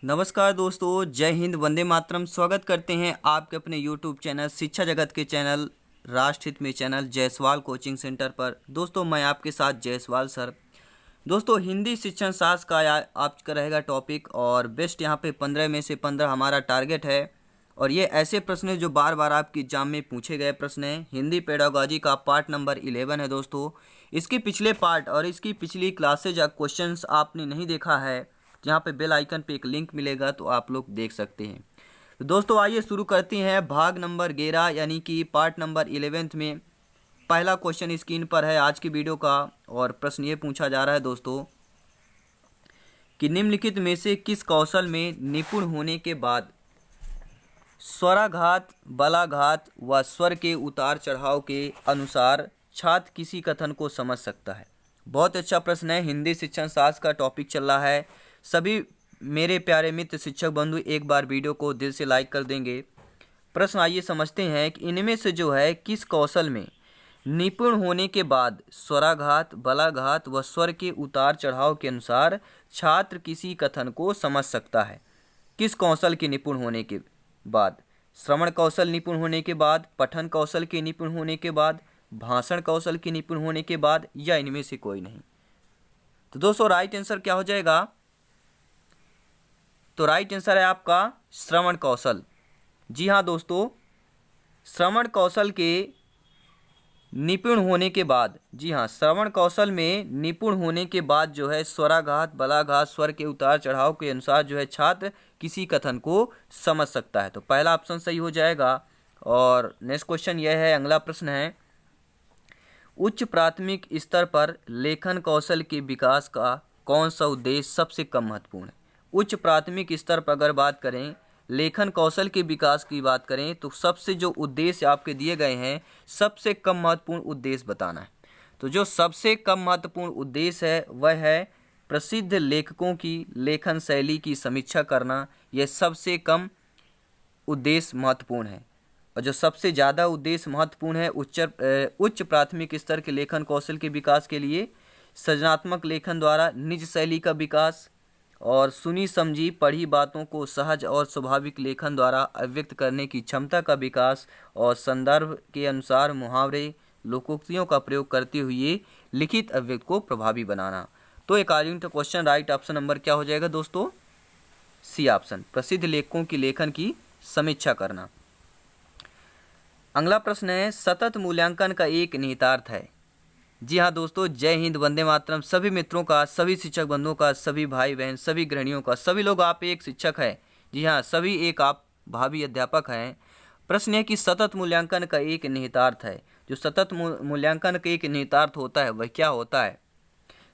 नमस्कार दोस्तों, जय हिंद, वंदे मातरम। स्वागत करते हैं आपके अपने यूट्यूब चैनल शिक्षा जगत के चैनल राष्ट्रहित में चैनल जायसवाल कोचिंग सेंटर पर। दोस्तों मैं आपके साथ जायसवाल सर। दोस्तों हिंदी शिक्षण शास्त्र का आपका रहेगा टॉपिक और बेस्ट यहाँ पे 15 में से 15 हमारा टारगेट है। और ये ऐसे प्रश्न है जो बार बार आपकी एग्जाम में पूछे गए प्रश्न हैं। हिंदी पेडागॉजी का पार्ट नंबर 11 है दोस्तों। इसके पिछले पार्ट और इसकी पिछली क्लासेज या क्वेश्चंस आपने नहीं देखा है, जहाँ पे बेल आइकन पे एक लिंक मिलेगा तो आप लोग देख सकते हैं। तो दोस्तों आइए शुरू करते हैं भाग नंबर 11 यानी कि पार्ट नंबर 11 में। पहला क्वेश्चन स्क्रीन पर है आज की वीडियो का और प्रश्न ये पूछा जा रहा है दोस्तों कि निम्नलिखित में से किस कौशल में निपुण होने के बाद स्वराघात, बलाघात व स्वर के उतार चढ़ाव के अनुसार छात्र किसी कथन को समझ सकता है। बहुत अच्छा प्रश्न है। हिंदी शिक्षण शास्त्र का टॉपिक चल रहा है। सभी मेरे प्यारे मित्र शिक्षक बंधु एक बार वीडियो को दिल से लाइक कर देंगे। प्रश्न आइए समझते हैं कि इनमें से जो है किस कौशल में निपुण होने के बाद स्वराघात, बलाघात व स्वर के उतार चढ़ाव के अनुसार छात्र किसी कथन को समझ सकता है। किस कौशल के निपुण होने के बाद? श्रवण कौशल निपुण होने के बाद, पठन कौशल के निपुण होने के बाद, भाषण कौशल के निपुण होने के बाद, या इनमें से कोई नहीं। तो दोस्तों राइट आंसर क्या हो जाएगा? तो राइट आंसर है आपका श्रवण कौशल। जी हाँ दोस्तों, श्रवण कौशल के निपुण होने के बाद, जी हाँ, श्रवण कौशल में निपुण होने के बाद जो है स्वराघात, बलाघात, स्वर के उतार चढ़ाव के अनुसार जो है छात्र किसी कथन को समझ सकता है। तो पहला ऑप्शन सही हो जाएगा। और नेक्स्ट क्वेश्चन यह है, अगला प्रश्न है, उच्च प्राथमिक स्तर पर लेखन कौशल के विकास का कौन सा उद्देश्य सबसे कम महत्वपूर्ण है? उच्च प्राथमिक स्तर पर अगर बात करें, लेखन कौशल के विकास की बात करें तो सबसे जो उद्देश्य आपके दिए गए हैं, सबसे कम महत्वपूर्ण उद्देश्य बताना है। तो जो सबसे कम महत्वपूर्ण उद्देश्य है वह है प्रसिद्ध लेखकों की लेखन शैली की समीक्षा करना। यह सबसे कम उद्देश्य महत्वपूर्ण है। और जो सबसे ज़्यादा उद्देश्य महत्वपूर्ण है उच्च प्राथमिक स्तर के लेखन कौशल के विकास के लिए सृजनात्मक लेखन द्वारा निज शैली का विकास और सुनी समझी पढ़ी बातों को सहज और स्वाभाविक लेखन द्वारा अभिव्यक्त करने की क्षमता का विकास और संदर्भ के अनुसार मुहावरे, लोकोक्तियों का प्रयोग करते हुए लिखित अभिव्यक्ति को प्रभावी बनाना। तो according to question right option number क्या हो जाएगा दोस्तों? सी ऑप्शन, प्रसिद्ध लेखकों की लेखन की समीक्षा करना। अगला प्रश्न है, सतत मूल्यांकन का एक निहितार्थ है। जी हाँ दोस्तों, जय हिंद, वंदे मातरम। सभी मित्रों का, सभी शिक्षक बंधुओं का, सभी भाई बहन, सभी गृहिणियों का, सभी लोग आप एक शिक्षक है। जी हाँ, सभी एक आप भावी अध्यापक हैं। प्रश्न है कि सतत मूल्यांकन का एक निहितार्थ है। जो सतत मूल्यांकन का एक निहितार्थ होता है वह क्या होता है?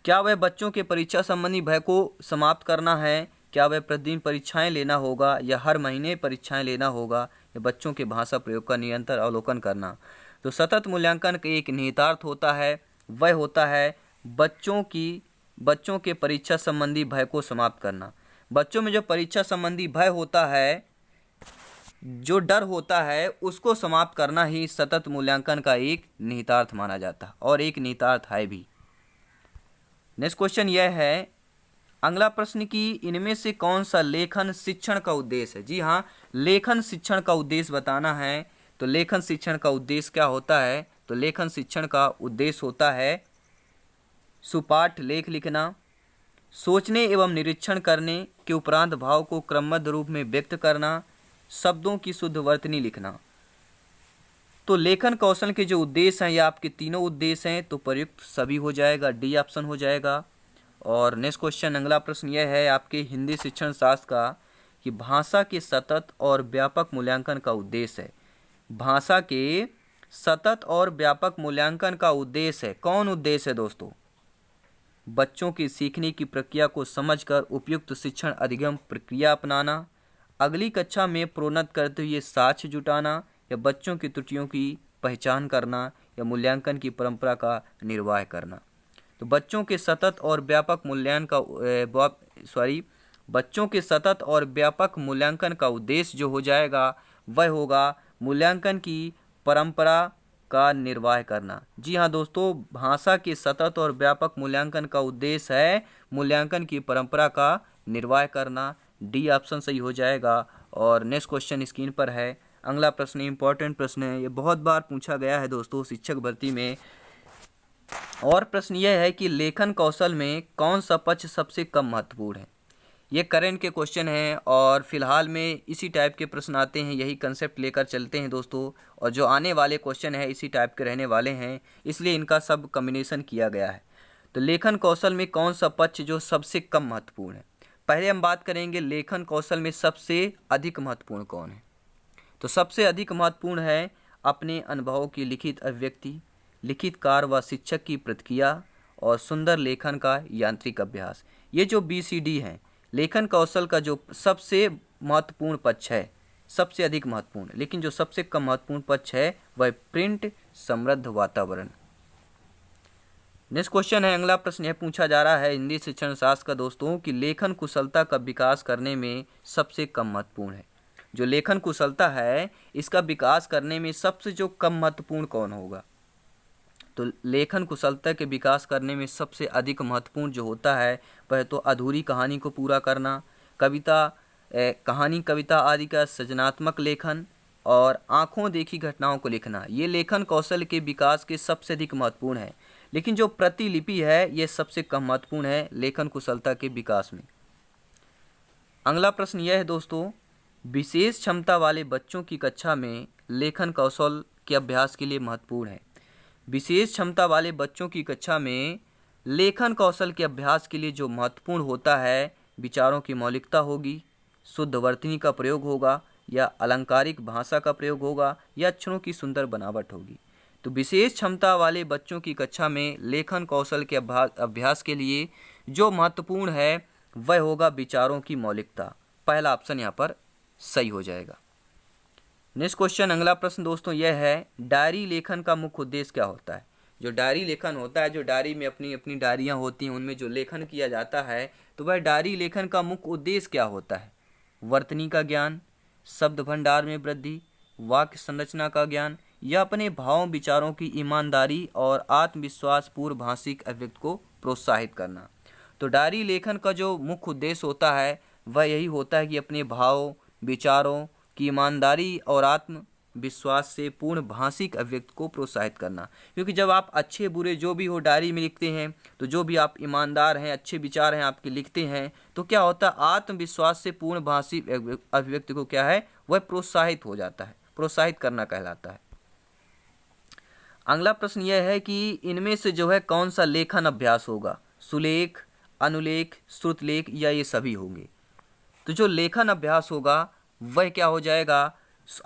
क्या वह बच्चों के परीक्षा संबंधी भय को समाप्त करना है? क्या वह प्रतिदिन परीक्षाएं लेना होगा या हर महीने परीक्षाएं लेना होगा, या बच्चों के भाषा प्रयोग का निरंतर अवलोकन करना? तो सतत मूल्यांकन का एक निहितार्थ होता है, वह होता है बच्चों के परीक्षा संबंधी भय को समाप्त करना। बच्चों में जो परीक्षा संबंधी भय होता है, जो डर होता है, उसको समाप्त करना ही सतत मूल्यांकन का एक निहितार्थ माना जाता है और एक निहितार्थ है भी। नेक्स्ट क्वेश्चन यह है, अगला प्रश्न कि इनमें से कौन सा लेखन शिक्षण का उद्देश्य है? जी हाँ, लेखन शिक्षण का उद्देश्य बताना है। तो लेखन शिक्षण का उद्देश्य क्या होता है? तो लेखन शिक्षण का उद्देश्य होता है सुपाठ लेख लिखना, सोचने एवं निरीक्षण करने के उपरांत भाव को क्रमबद्ध रूप में व्यक्त करना, शब्दों की शुद्ध वर्तनी लिखना। तो लेखन कौशल के जो उद्देश्य हैं, ये आपके तीनों उद्देश्य हैं, तो प्रयुक्त सभी हो जाएगा, डी ऑप्शन हो जाएगा। और नेक्स्ट क्वेश्चन, अगला प्रश्न यह है आपके हिंदी शिक्षण शास्त्र का कि भाषा के सतत और व्यापक मूल्यांकन का उद्देश्य है। भाषा के सतत और व्यापक मूल्यांकन का उद्देश्य है। कौन उद्देश्य है दोस्तों? बच्चों की सीखने की प्रक्रिया को समझकर उपयुक्त शिक्षण अधिगम प्रक्रिया अपनाना, अगली कक्षा में प्रोन्नत करते हुए साक्ष्य जुटाना, या बच्चों की त्रुटियों की पहचान करना, या मूल्यांकन की परंपरा का निर्वाह करना। तो बच्चों के सतत और व्यापक मूल्यांकन का उद्देश्य जो हो जाएगा वह होगा मूल्यांकन की परंपरा का निर्वाह करना। जी हाँ दोस्तों, भाषा के सतत और व्यापक मूल्यांकन का उद्देश्य है मूल्यांकन की परंपरा का निर्वाह करना, डी ऑप्शन सही हो जाएगा। और नेक्स्ट क्वेश्चन स्क्रीन पर है। अगला प्रश्न इंपॉर्टेंट प्रश्न है, ये बहुत बार पूछा गया है दोस्तों शिक्षक भर्ती में। और प्रश्न यह है कि लेखन कौशल में कौन सा पक्ष सबसे कम महत्वपूर्ण है। ये करंट के क्वेश्चन हैं और फिलहाल में इसी टाइप के प्रश्न आते हैं, यही कंसेप्ट लेकर चलते हैं दोस्तों। और जो आने वाले क्वेश्चन है इसी टाइप के रहने वाले हैं, इसलिए इनका सब कम्बिनेशन किया गया है। तो लेखन कौशल में कौन सा पक्ष जो सबसे कम महत्वपूर्ण है। पहले हम बात करेंगे लेखन कौशल में सबसे अधिक महत्वपूर्ण कौन है। तो सबसे अधिक महत्वपूर्ण है अपने अनुभवों की लिखित अभिव्यक्ति, लिखित कार्य व शिक्षक की प्रतिक्रिया और सुंदर लेखन का यांत्रिक अभ्यास। ये जो BCD हैं लेखन कौशल का जो सबसे महत्वपूर्ण पक्ष है, सबसे अधिक महत्वपूर्ण, लेकिन जो सबसे कम महत्वपूर्ण पक्ष है वह प्रिंट समृद्ध वातावरण। नेक्स्ट क्वेश्चन है, अगला प्रश्न यह पूछा जा रहा है हिंदी शिक्षण शास्त्र का दोस्तों कि लेखन कुशलता का विकास करने में सबसे कम महत्वपूर्ण है। जो लेखन कुशलता है इसका विकास करने में सबसे जो कम महत्वपूर्ण कौन होगा। तो लेखन कुशलता के विकास करने में सबसे अधिक महत्वपूर्ण जो होता है वह तो अधूरी कहानी को पूरा करना, कहानी कविता आदि का सृजनात्मक लेखन और आँखों देखी घटनाओं को लिखना। ये लेखन कौशल के विकास के सबसे अधिक महत्वपूर्ण है। लेकिन जो प्रतिलिपि है ये सबसे कम महत्वपूर्ण है लेखन कुशलता के विकास में। अगला प्रश्न यह है दोस्तों, विशेष क्षमता वाले बच्चों की कक्षा में लेखन कौशल के अभ्यास के लिए महत्वपूर्ण है। विशेष क्षमता वाले बच्चों की कक्षा में लेखन कौशल के अभ्यास के लिए जो महत्वपूर्ण होता है, विचारों की मौलिकता होगी, शुद्ध वर्तनी का प्रयोग होगा या अलंकारिक भाषा का प्रयोग होगा या अक्षरों की सुंदर बनावट होगी। तो विशेष क्षमता वाले बच्चों की कक्षा में लेखन कौशल के अभ्यास के लिए जो महत्वपूर्ण है वह होगा विचारों की मौलिकता। पहला ऑप्शन यहाँ पर सही हो जाएगा। नेक्स्ट क्वेश्चन, अगला प्रश्न दोस्तों यह है, डायरी लेखन का मुख्य उद्देश्य क्या होता है। जो डायरी लेखन होता है, जो डायरी में अपनी अपनी डायरियाँ होती हैं उनमें जो लेखन किया जाता है, तो वह डायरी लेखन का मुख्य उद्देश्य क्या होता है। वर्तनी का ज्ञान, शब्द भंडार में वृद्धि, वाक्य संरचना का ज्ञान या अपने भावों विचारों की ईमानदारी और आत्मविश्वास पूर्ण भाषिक अभिव्यक्ति को प्रोत्साहित करना। तो डायरी लेखन का जो मुख्य उद्देश्य होता है वह यही होता है कि अपने भाव विचारों की ईमानदारी और आत्मविश्वास से पूर्ण भाषिक अभिव्यक्ति को प्रोत्साहित करना। क्योंकि जब आप अच्छे बुरे जो भी हो डायरी में लिखते हैं, तो जो भी आप ईमानदार हैं, अच्छे विचार हैं आपके लिखते हैं, तो क्या होता है आत्मविश्वास से पूर्ण भाषिक अभिव्यक्ति को क्या है वह प्रोत्साहित हो जाता है, प्रोत्साहित करना कहलाता है। अगला प्रश्न यह है कि इनमें से जो है कौन सा लेखन अभ्यास होगा, सुलेख, अनुलेख, श्रुतलेख या ये सभी होंगे। तो जो लेखन अभ्यास होगा वह क्या हो जाएगा,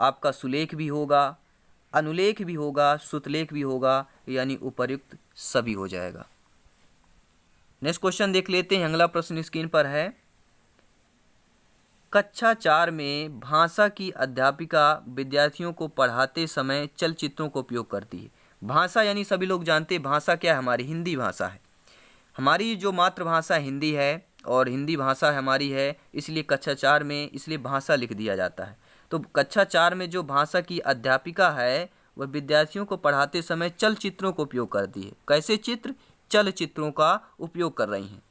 आपका सुलेख भी होगा, अनुलेख भी होगा, श्रुतलेख भी होगा, यानी उपर्युक्त सभी हो जाएगा। नेक्स्ट क्वेश्चन देख लेते हैं। अगला प्रश्न स्क्रीन पर है, कक्षा 4 में भाषा की अध्यापिका विद्यार्थियों को पढ़ाते समय चलचित्रों का उपयोग करती है। भाषा यानी सभी लोग जानते हैं भाषा क्या है, हमारी हिंदी भाषा है। हमारी जो मातृभाषा हिंदी है और हिंदी भाषा हमारी है, इसलिए कक्षा 4 में इसलिए भाषा लिख दिया जाता है। तो कक्षा 4 में जो भाषा की अध्यापिका है वह विद्यार्थियों को पढ़ाते समय चलचित्रों का उपयोग करती है। कैसे चित्र, चलचित्रों का उपयोग कर रही हैं।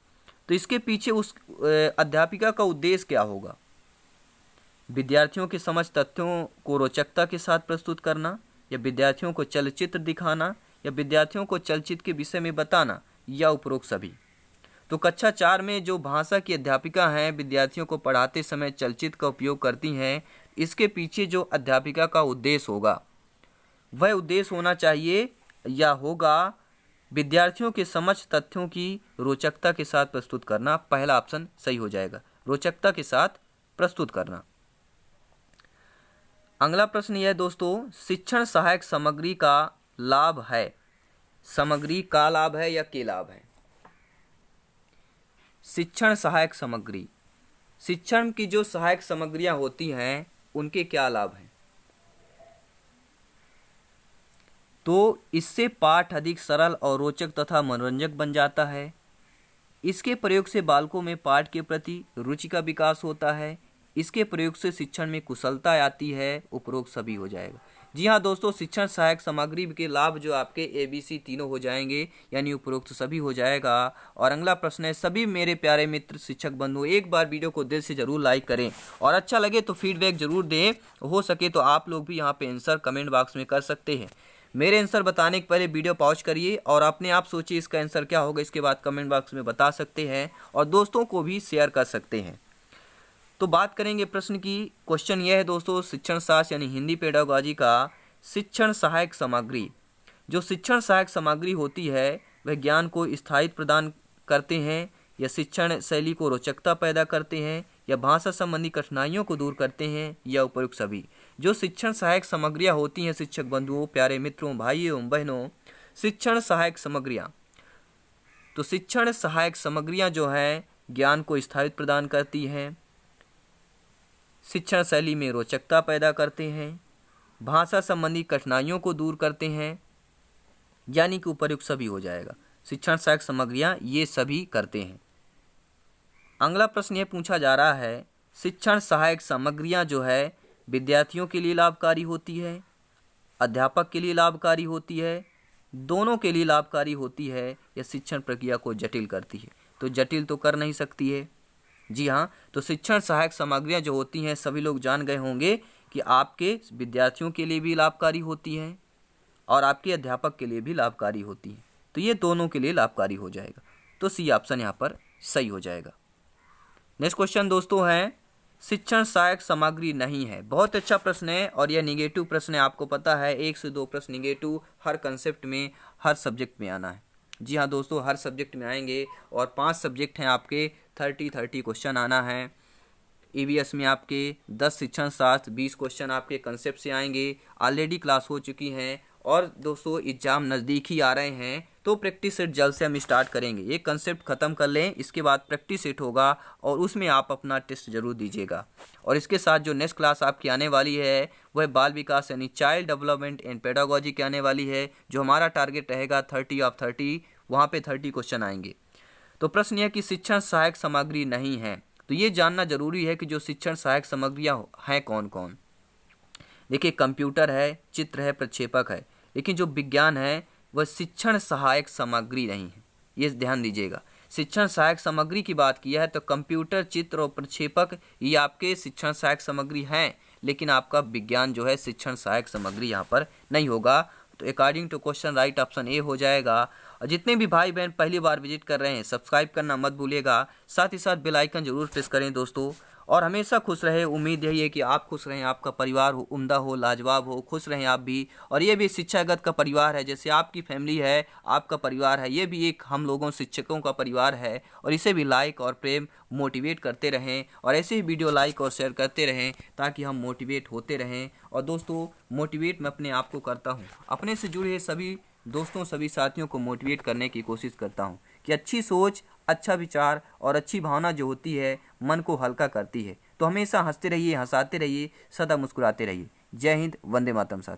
तो इसके पीछे उस अध्यापिका का उद्देश्य क्या होगा, विद्यार्थियों के समझ तथ्यों को रोचकता के साथ प्रस्तुत करना, या विद्यार्थियों को चलचित्र दिखाना, या विद्यार्थियों को चलचित्र के विषय में बताना, या उपरोक्त सभी। तो कक्षा 4 में जो भाषा की अध्यापिका हैं विद्यार्थियों को पढ़ाते समय चलचित्र का उपयोग करती हैं, इसके पीछे जो अध्यापिका का उद्देश्य होगा वह उद्देश्य होना चाहिए या होगा विद्यार्थियों के समझ तथ्यों की रोचकता के साथ प्रस्तुत करना। पहला ऑप्शन सही हो जाएगा, रोचकता के साथ प्रस्तुत करना। अगला प्रश्न यह दोस्तों, शिक्षण सहायक सामग्री का लाभ है, सामग्री का लाभ है या के लाभ है। शिक्षण सहायक सामग्री, शिक्षण की जो सहायक सामग्रियां होती हैं उनके क्या लाभ हैं। तो इससे पाठ अधिक सरल और रोचक तथा मनोरंजक बन जाता है। इसके प्रयोग से बालकों में पाठ के प्रति रुचि का विकास होता है। इसके प्रयोग से शिक्षण में कुशलता आती है। उपरोक्त सभी हो जाएगा। जी हाँ दोस्तों, शिक्षण सहायक सामग्री के लाभ जो आपके ABC तीनों हो जाएंगे, यानी उपरोक्त सभी हो जाएगा। और अगला प्रश्न है, सभी मेरे प्यारे मित्र शिक्षक बंधु एक बार वीडियो को दिल से जरूर लाइक करें और अच्छा लगे तो फीडबैक जरूर दें। हो सके तो आप लोग भी यहाँ पे आंसर कमेंट बॉक्स में कर सकते हैं। मेरे आंसर बताने के पहले वीडियो पॉज करिए और अपने आप सोचिए इसका आंसर क्या होगा, इसके बाद कमेंट बॉक्स में बता सकते हैं और दोस्तों को भी शेयर कर सकते हैं। तो बात करेंगे प्रश्न की। क्वेश्चन यह है दोस्तों, शिक्षण शास्त्र यानी हिंदी पेडागोजी का शिक्षण सहायक सामग्री। जो शिक्षण सहायक सामग्री होती है वह ज्ञान को स्थायित्व प्रदान करते हैं या शिक्षण शैली को रोचकता पैदा करते हैं या भाषा संबंधी कठिनाइयों को दूर करते हैं या उपयुक्त सभी। जो शिक्षण सहायक सामग्रियाँ होती हैं शिक्षक बंधुओं, प्यारे मित्रों, भाइयों एवं बहनों, शिक्षण सहायक सामग्रियाँ, तो शिक्षण सहायक सामग्रियाँ जो हैं ज्ञान को स्थायित्व प्रदान करती हैं, शिक्षण शैली में रोचकता पैदा करते हैं, भाषा संबंधी कठिनाइयों को दूर करते हैं, यानी कि उपयुक्त सभी हो जाएगा। शिक्षण सहायक सामग्रियाँ ये सभी करते हैं। अगला प्रश्न ये पूछा जा रहा है, शिक्षण सहायक सामग्रियाँ जो है विद्यार्थियों के लिए लाभकारी होती है, अध्यापक के लिए लाभकारी होती है, दोनों के लिए लाभकारी होती है या शिक्षण प्रक्रिया को जटिल करती है। तो जटिल तो कर नहीं सकती है। जी हाँ, तो शिक्षण सहायक सामग्रियाँ जो होती हैं सभी लोग जान गए होंगे कि आपके विद्यार्थियों के लिए भी लाभकारी होती हैं और आपके अध्यापक के लिए भी लाभकारी होती हैं। तो ये दोनों के लिए लाभकारी हो जाएगा। तो सी ऑप्शन यहाँ पर सही हो जाएगा। नेक्स्ट क्वेश्चन दोस्तों है, शिक्षण सहायक सामग्री नहीं है। बहुत अच्छा प्रश्न है और यह निगेटिव प्रश्न है। आपको पता है 1 से 2 प्रश्न निगेटिव हर कंसेप्ट में, हर सब्जेक्ट में आना है। जी हाँ दोस्तों, हर सब्जेक्ट में आएंगे और 5 सब्जेक्ट हैं आपके, 30 क्वेश्चन आना है। EVS में आपके 10 शिक्षण शास्त्र, 20 क्वेश्चन आपके कंसेप्ट से आएंगे। ऑलरेडी क्लास हो चुकी हैं और दोस्तों एग्जाम नज़दीक ही आ रहे हैं, तो प्रैक्टिस सेट जल्द से हम स्टार्ट करेंगे। ये कंसेप्ट ख़त्म कर लें, इसके बाद प्रैक्टिस सेट होगा और उसमें आप अपना टेस्ट जरूर दीजिएगा। और इसके साथ जो नेक्स्ट क्लास आपकी आने वाली है वह बाल विकास यानी चाइल्ड डेवलपमेंट एंड पेडागोजी की आने वाली है, जो हमारा टारगेट रहेगा 30 ऑफ 30। वहाँ पे 30 क्वेश्चन आएंगे। तो प्रश्न यह कि शिक्षण सहायक सामग्री नहीं है, तो ये जानना जरूरी है कि जो शिक्षण सहायक सामग्रियाँ हैं कौन कौन। देखिए, कंप्यूटर है, चित्र है, प्रक्षेपक है, लेकिन जो विज्ञान है वह शिक्षण सहायक सामग्री नहीं है। ये ध्यान दीजिएगा, शिक्षण सहायक सामग्री की बात किया है तो कंप्यूटर, चित्र और प्रक्षेपक ये आपके शिक्षण सहायक सामग्री हैं, लेकिन आपका विज्ञान जो है शिक्षण सहायक सामग्री यहाँ पर नहीं होगा। तो according to question right option A हो जाएगा। और जितने भी भाई बहन पहली बार विजिट कर रहे हैं सब्सक्राइब करना मत भूलिएगा, साथ ही साथ बेल आइकन जरूर प्रेस करें दोस्तों। और हमेशा खुश रहे, उम्मीद यही है कि आप खुश रहें, आपका परिवार हो उम्दा हो, लाजवाब हो, खुश रहें आप भी। और ये भी शिक्षागत का परिवार है, जैसे आपकी फैमिली है, आपका परिवार है, ये भी एक हम लोगों शिक्षकों का परिवार है। और इसे भी लाइक और प्रेम मोटिवेट करते रहें और ऐसे ही वीडियो लाइक और शेयर करते रहें ताकि हम मोटिवेट होते रहें। और दोस्तों मोटिवेट मैं अपने आप को करता हूँ, अपने से जुड़े सभी दोस्तों, सभी साथियों को मोटिवेट करने की कोशिश करता हूँ कि अच्छी सोच, अच्छा विचार और अच्छी भावना जो होती है मन को हल्का करती है। तो हमेशा हंसते रहिए, हंसाते रहिए, सदा मुस्कुराते रहिए। जय हिंद, वंदे मातरम साथी।